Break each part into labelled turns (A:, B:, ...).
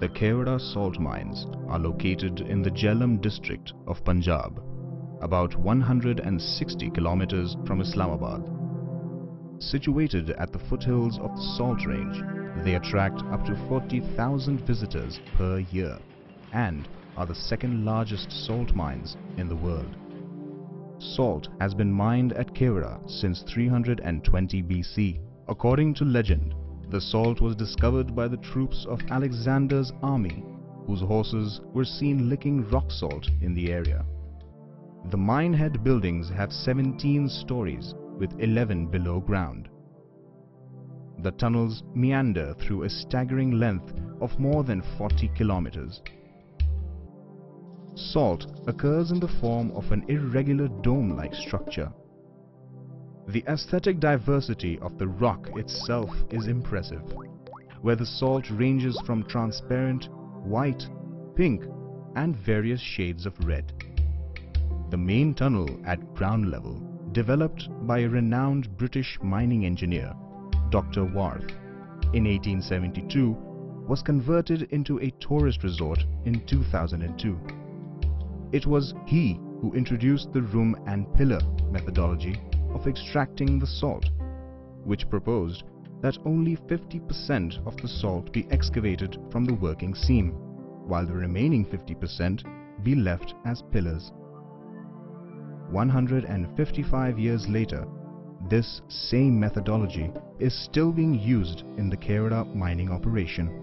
A: The Khewra Salt Mines are located in the Jhelum district of Punjab, about 160 kilometers from Islamabad. Situated at the foothills of the Salt Range, they attract up to 40,000 visitors per year and are the second largest salt mines in the world. Salt has been mined at Khewra since 320 BC. According to legend, the salt was discovered by the troops of Alexander's army, whose horses were seen licking rock salt in the area. The mine head buildings have 17 stories, with 11 below ground. The tunnels meander through a staggering length of more than 40 kilometers. Salt occurs in the form of an irregular dome-like structure. The aesthetic diversity of the rock itself is impressive, where the salt ranges from transparent, white, pink, and various shades of red. The main tunnel at ground level, developed by a renowned British mining engineer, Dr. Warth, in 1872, was converted into a tourist resort in 2002. It was he who introduced the room and pillar methodology of extracting the salt, which proposed that only 50% of the salt be excavated from the working seam, while the remaining 50% be left as pillars. 155 years later, this same methodology is still being used in the Khewra mining operation.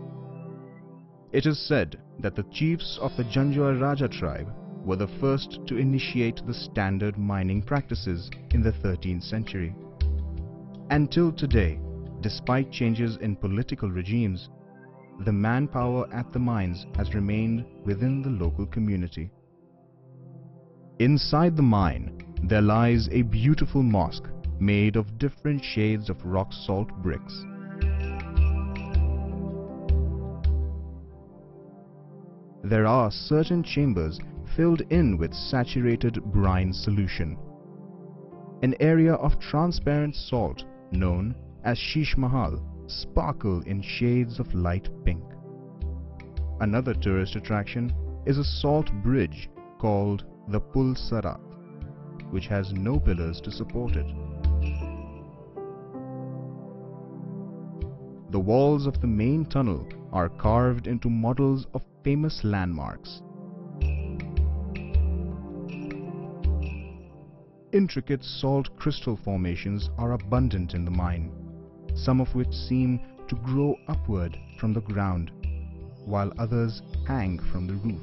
A: It is said that the chiefs of the Janjua Raja tribe were the first to initiate the standard mining practices in the 13th century. Until today, despite changes in political regimes, the manpower at the mines has remained within the local community. Inside the mine, there lies a beautiful mosque made of different shades of rock salt bricks. There are certain chambers filled in with saturated brine solution. An area of transparent salt known as Sheesh Mahal sparkle in shades of light pink. Another tourist attraction is a salt bridge called the Pul Sarat, which has no pillars to support it. The walls of the main tunnel are carved into models of famous landmarks. Intricate salt crystal formations are abundant in the mine, some of which seem to grow upward from the ground, while others hang from the roof.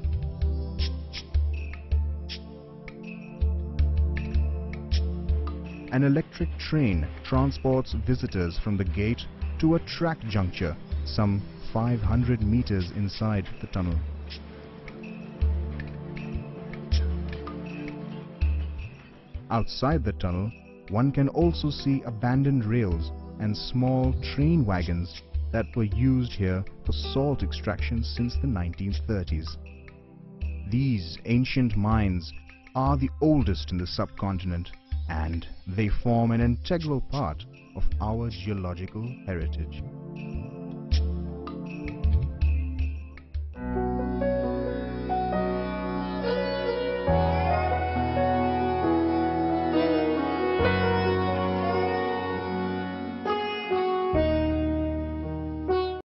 A: An electric train transports visitors from the gate to a track juncture some 500 meters inside the tunnel. Outside the tunnel, one can also see abandoned rails and small train wagons that were used here for salt extraction since the 1930s. These ancient mines are the oldest in the subcontinent, and they form an integral part of our geological heritage.